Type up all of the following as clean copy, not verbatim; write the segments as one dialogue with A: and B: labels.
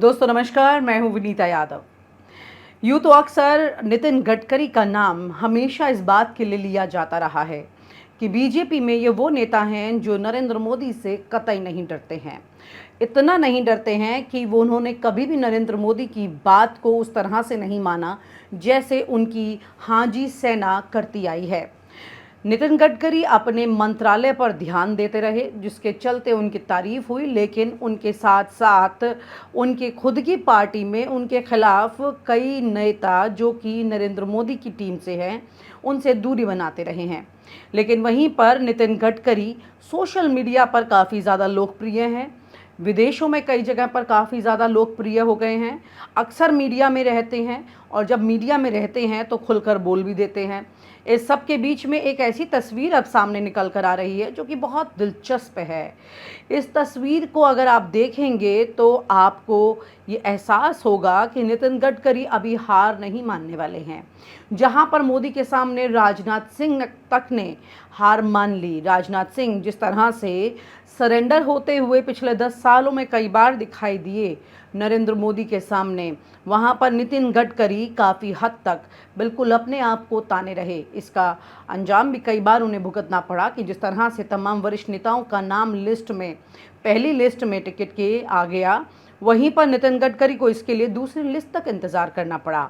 A: दोस्तों नमस्कार, मैं हूं विनीता यादव। यूँ तो अक्सर नितिन गडकरी का नाम हमेशा इस बात के लिए लिया जाता रहा है कि बीजेपी में ये वो नेता हैं जो नरेंद्र मोदी से कतई नहीं डरते हैं। इतना नहीं डरते हैं कि वो उन्होंने कभी भी नरेंद्र मोदी की बात को उस तरह से नहीं माना जैसे उनकी हाजी सेना करती आई है। नितिन गडकरी अपने मंत्रालय पर ध्यान देते रहे, जिसके चलते उनकी तारीफ हुई, लेकिन उनके साथ साथ उनके खुद की पार्टी में उनके खिलाफ कई नेता जो कि नरेंद्र मोदी की टीम से हैं, उनसे दूरी बनाते रहे हैं। लेकिन वहीं पर नितिन गडकरी सोशल मीडिया पर काफ़ी ज़्यादा लोकप्रिय हैं, विदेशों में कई जगह पर काफ़ी ज़्यादा लोकप्रिय हो गए हैं, अक्सर मीडिया में रहते हैं और जब मीडिया में रहते हैं तो खुलकर बोल भी देते हैं। इस सब के बीच में एक ऐसी तस्वीर अब सामने निकल कर आ रही है जो कि बहुत दिलचस्प है। इस तस्वीर को अगर आप देखेंगे तो आपको ये एहसास होगा कि नितिन गडकरी अभी हार नहीं मानने वाले हैं। जहां पर मोदी के सामने राजनाथ सिंह तक ने हार मान ली। राजनाथ सिंह जिस तरह से सरेंडर होते हुए पिछले 10 सालों में कई बार दिखाई दिए नरेंद्र मोदी के सामने, वहाँ पर नितिन गडकरी काफ़ी हद तक बिल्कुल अपने आप को ताने रहे। इसका अंजाम भी कई बार उन्हें भुगतना पड़ा कि जिस तरह से तमाम वरिष्ठ नेताओं का नाम लिस्ट में, पहली लिस्ट में टिकट के आ गया, वहीं पर नितिन गडकरी को इसके लिए दूसरी लिस्ट तक इंतज़ार करना पड़ा।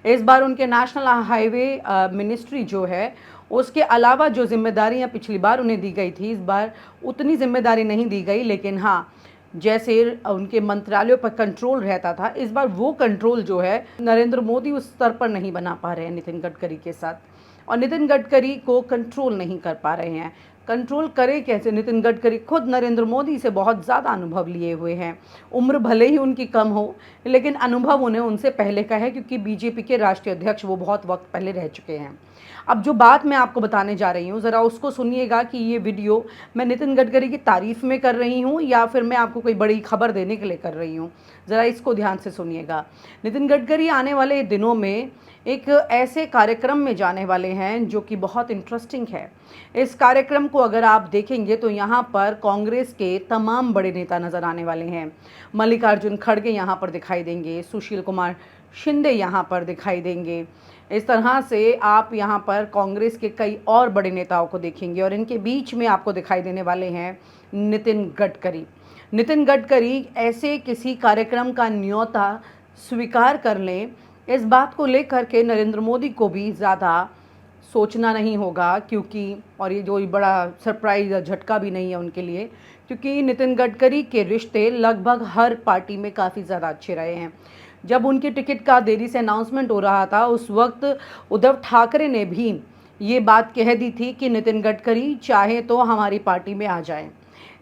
A: इस बार उनके नेशनल हाईवे मिनिस्ट्री जो है, उसके अलावा जो जिम्मेदारियां पिछली बार उन्हें दी गई थी, इस बार उतनी जिम्मेदारी नहीं दी गई। लेकिन हाँ, जैसे उनके मंत्रालयों पर कंट्रोल रहता था, इस बार वो कंट्रोल जो है नरेंद्र मोदी उस स्तर पर नहीं बना पा रहे हैं नितिन गडकरी के साथ, और नितिन गडकरी को कंट्रोल नहीं कर पा रहे हैं। कंट्रोल करे कैसे? नितिन गडकरी खुद नरेंद्र मोदी से बहुत ज़्यादा अनुभव लिए हुए हैं। उम्र भले ही उनकी कम हो, लेकिन अनुभव उन्हें उनसे पहले का है, क्योंकि बीजेपी के राष्ट्रीय अध्यक्ष वो बहुत वक्त पहले रह चुके हैं। अब जो बात मैं आपको बताने जा रही हूँ, ज़रा उसको सुनिएगा कि ये वीडियो मैं नितिन गडकरी की तारीफ़ में कर रही हूँ या फिर मैं आपको कोई बड़ी खबर देने के लिए कर रही हूँ। ज़रा इसको ध्यान से सुनिएगा। नितिन गडकरी आने वाले दिनों में एक ऐसे कार्यक्रम में जाने वाले हैं जो कि बहुत इंटरेस्टिंग है। इस कार्यक्रम को अगर आप देखेंगे तो यहाँ पर कांग्रेस के तमाम बड़े नेता नज़र आने वाले हैं। मल्लिकार्जुन खड़गे यहाँ पर दिखाई देंगे, सुशील कुमार शिंदे यहाँ पर दिखाई देंगे। इस तरह से आप यहाँ पर कांग्रेस के कई और बड़े नेताओं को देखेंगे और इनके बीच में आपको दिखाई देने वाले हैं नितिन गडकरी। नितिन गडकरी ऐसे किसी कार्यक्रम का न्योता स्वीकार कर लें, इस बात को लेकर के नरेंद्र मोदी को भी ज़्यादा सोचना नहीं होगा, क्योंकि और ये जो बड़ा सरप्राइज़ या झटका भी नहीं है उनके लिए, क्योंकि नितिन गडकरी के रिश्ते लगभग हर पार्टी में काफ़ी ज़्यादा अच्छे रहे हैं। जब उनकी टिकट का देरी से अनाउंसमेंट हो रहा था, उस वक्त उद्धव ठाकरे ने भी ये बात कह दी थी कि नितिन गडकरी चाहे तो हमारी पार्टी में आ जाएं।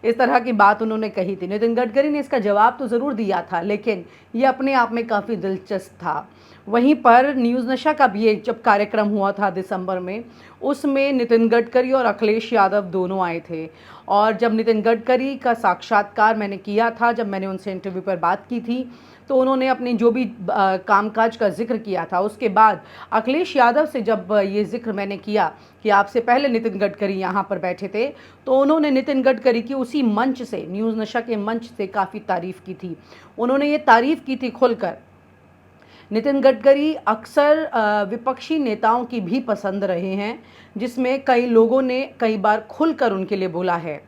A: इस तरह की बात उन्होंने कही थी। नितिन गडकरी ने इसका जवाब तो ज़रूर दिया था, लेकिन ये अपने आप में काफ़ी दिलचस्प था। वहीं पर न्यूज़ नशा का भी एक जब कार्यक्रम हुआ था दिसंबर में, उसमें नितिन गडकरी और अखिलेश यादव दोनों आए थे। और जब नितिन गडकरी का साक्षात्कार मैंने किया था, जब मैंने उनसे इंटरव्यू पर बात की थी, तो उन्होंने अपनी जो भी कामकाज का जिक्र किया था, उसके बाद अखिलेश यादव से जब ये जिक्र मैंने किया कि आपसे पहले नितिन गडकरी यहाँ पर बैठे थे, तो उन्होंने नितिन गडकरी की उसी मंच से, न्यूज़ नशा के मंच से काफ़ी तारीफ़ की थी। उन्होंने ये तारीफ़ की थी खुलकर। नितिन गडकरी अक्सर विपक्षी नेताओं की भी पसंद रहे हैं, जिसमें कई लोगों ने कई बार खुलकर उनके लिए बोला है।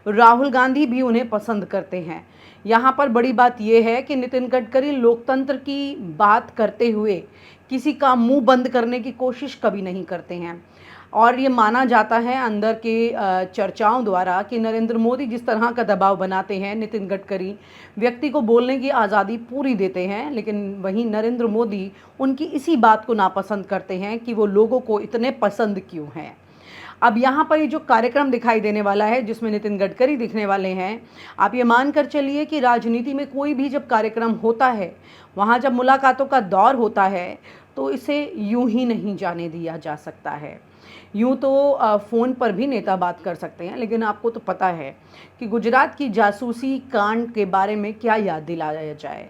A: राहुल गांधी भी उन्हें पसंद करते हैं। यहाँ पर बड़ी बात यह है कि नितिन गडकरी लोकतंत्र की बात करते हुए किसी का मुंह बंद करने की कोशिश कभी नहीं करते हैं। और ये माना जाता है अंदर के चर्चाओं द्वारा कि नरेंद्र मोदी जिस तरह का दबाव बनाते हैं, नितिन गडकरी व्यक्ति को बोलने की आज़ादी पूरी देते हैं, लेकिन वहीं नरेंद्र मोदी उनकी इसी बात को नापसंद करते हैं कि वो लोगों को इतने पसंद क्यों हैं। अब यहाँ पर ये जो कार्यक्रम दिखाई देने वाला है, जिसमें नितिन गडकरी दिखने वाले हैं, आप ये मान कर चलिए कि राजनीति में कोई भी जब कार्यक्रम होता है, वहाँ जब मुलाकातों का दौर होता है, तो इसे यूं ही नहीं जाने दिया जा सकता है। यूँ तो फ़ोन पर भी नेता बात कर सकते हैं, लेकिन आपको तो पता है कि गुजरात की जासूसी कांड के बारे में क्या याद दिलाया जाए।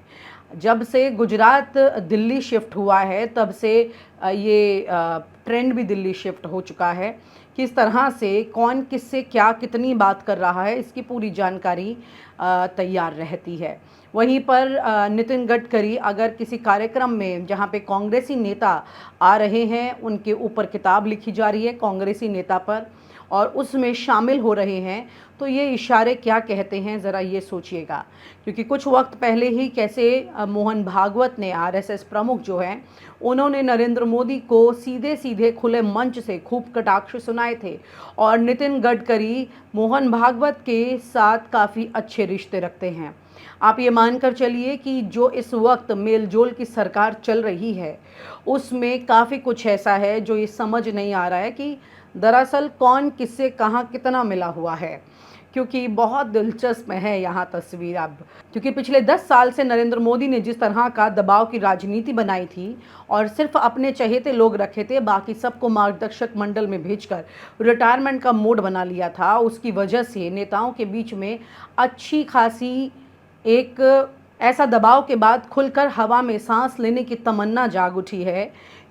A: जब से गुजरात दिल्ली शिफ्ट हुआ है, तब से ये ट्रेंड भी दिल्ली शिफ्ट हो चुका है किस तरह से कौन किससे क्या कितनी बात कर रहा है, इसकी पूरी जानकारी तैयार रहती है। वहीं पर नितिन गडकरी अगर किसी कार्यक्रम में जहां पे कांग्रेसी नेता आ रहे हैं, उनके ऊपर किताब लिखी जा रही है कांग्रेसी नेता पर, और उसमें शामिल हो रहे हैं, तो ये इशारे क्या कहते हैं ज़रा ये सोचिएगा। क्योंकि कुछ वक्त पहले ही कैसे मोहन भागवत ने, आरएसएस प्रमुख जो हैं, उन्होंने नरेंद्र मोदी को सीधे सीधे खुले मंच से खूब कटाक्ष सुनाए थे, और नितिन गडकरी मोहन भागवत के साथ काफ़ी अच्छे रिश्ते रखते हैं। आप ये मानकर चलिए कि जो इस वक्त मेलजोल की सरकार चल रही है, उसमें काफ़ी कुछ ऐसा है जो ये समझ नहीं आ रहा है कि दरअसल कौन किससे कहाँ कितना मिला हुआ है। क्योंकि बहुत दिलचस्प है यहाँ तस्वीर अब, क्योंकि पिछले 10 साल से नरेंद्र मोदी ने जिस तरह का दबाव की राजनीति बनाई थी और सिर्फ अपने चहेते लोग रखे थे, बाकी सबको मार्गदर्शक मंडल में भेजकर रिटायरमेंट का मोड बना लिया था, उसकी वजह से नेताओं के बीच में अच्छी खासी एक ऐसा दबाव के बाद खुलकर हवा में सांस लेने की तमन्ना जाग उठी है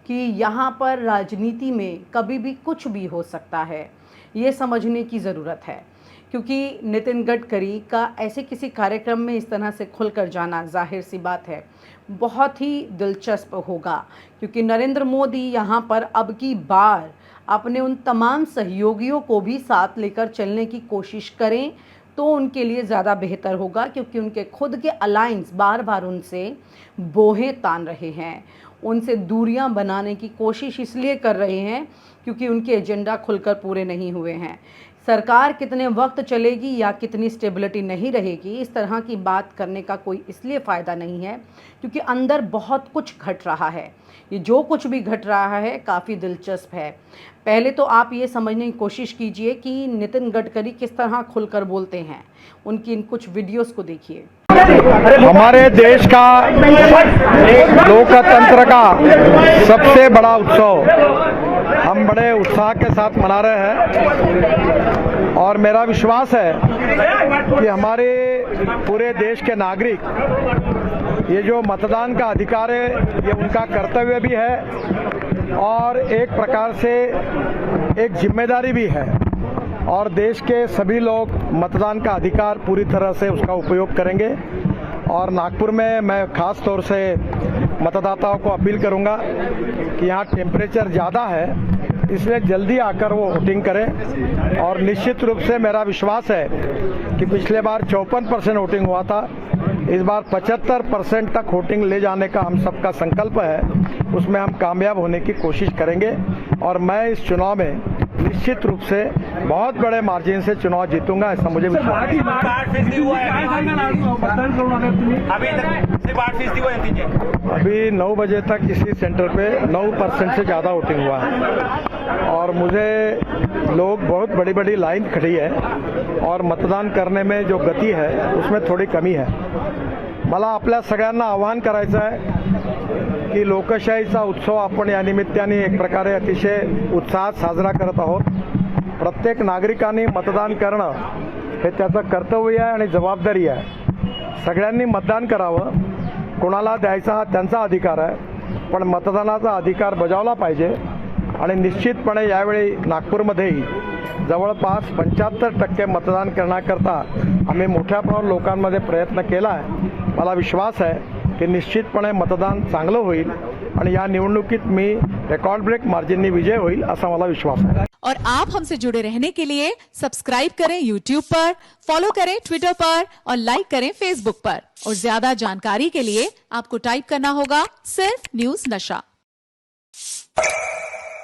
A: कि यहाँ पर राजनीति में कभी भी कुछ भी हो सकता है। ये समझने की ज़रूरत है, क्योंकि नितिन गडकरी का ऐसे किसी कार्यक्रम में इस तरह से खुलकर जाना जाहिर सी बात है बहुत ही दिलचस्प होगा। क्योंकि नरेंद्र मोदी यहाँ पर अब की बार अपने उन तमाम सहयोगियों को भी साथ लेकर चलने की कोशिश करें तो उनके लिए ज़्यादा बेहतर होगा, क्योंकि उनके खुद के अलायंस बार बार उनसे बोहें तान रहे हैं, उनसे दूरियां बनाने की कोशिश इसलिए कर रहे हैं क्योंकि उनके एजेंडा खुलकर पूरे नहीं हुए हैं। सरकार कितने वक्त चलेगी या कितनी स्टेबिलिटी नहीं रहेगी, इस तरह की बात करने का कोई इसलिए फ़ायदा नहीं है क्योंकि अंदर बहुत कुछ घट रहा है। ये जो कुछ भी घट रहा है काफ़ी दिलचस्प है। पहले तो आप ये समझने की कोशिश कीजिए कि नितिन गडकरी किस तरह खुलकर बोलते हैं। उनकी इन कुछ वीडियोस को देखिए।
B: हमारे देश का लोकतंत्र का सबसे बड़ा उत्सव हम बड़े उत्साह के साथ मना रहे हैं, और मेरा विश्वास है कि हमारे पूरे देश के नागरिक ये जो मतदान का अधिकार है ये उनका कर्तव्य भी है और एक प्रकार से एक जिम्मेदारी भी है, और देश के सभी लोग मतदान का अधिकार पूरी तरह से उसका उपयोग करेंगे। और नागपुर में मैं खास तौर से मतदाताओं को अपील करूंगा कि यहाँ टेम्परेचर ज़्यादा है, इसलिए जल्दी आकर वो वोटिंग करें। और निश्चित रूप से मेरा विश्वास है कि पिछले बार 54% वोटिंग हुआ था, इस बार 75% तक वोटिंग ले जाने का हम सबका संकल्प है, उसमें हम कामयाब होने की कोशिश करेंगे। और मैं इस चुनाव में निश्चित रूप से बहुत बड़े मार्जिन से चुनाव जीतूंगा, ऐसा मुझे विश्वास है। अभी 9 बजे तक इसी सेंटर पे 9% से ज़्यादा वोटिंग हुआ है, और मुझे लोग बहुत बड़ी बड़ी लाइन खड़ी है और मतदान करने में जो गती है उसमें थोड़ी कमी है। मला आपल्या सगळ्यांना आवाहन करायचं आहे की लोकशाहीचा उत्सव आपण या निमित्ताने एक प्रकारे अतिशय उत्साहात साजरा करत आहोत। प्रत्येक नागरिकांनी मतदान करणं हे त्याचं कर्तव्य आहे आणि जबाबदारी आहे। सगळ्यांनी मतदान करावं, कोणाला द्यायचा हा त्यांचा अधिकार आहे, पण मतदानाचा अधिकार बजावला पाहिजे। आणि निश्चितपणे यावेळी नागपूरमध्येही जवळपास 75% मतदान करण्याकरता आम्ही मोठ्या प्रमाणात लोकांमध्ये प्रयत्न केला आहे। मला विश्वास आहे कि निश्चितपणे मतदान चांगलं होईल आणि या निवडणुकीत मी रेकॉर्ड ब्रेक मार्जिननी विजय होईल असा मला विश्वास आहे।
C: और आप हमसे जुड़े रहने के लिए सब्सक्राइब करें YouTube पर, फॉलो करें Twitter पर और लाइक करें Facebook पर। और ज्यादा जानकारी के लिए आपको टाइप करना होगा सिर्फ न्यूज़ नशा।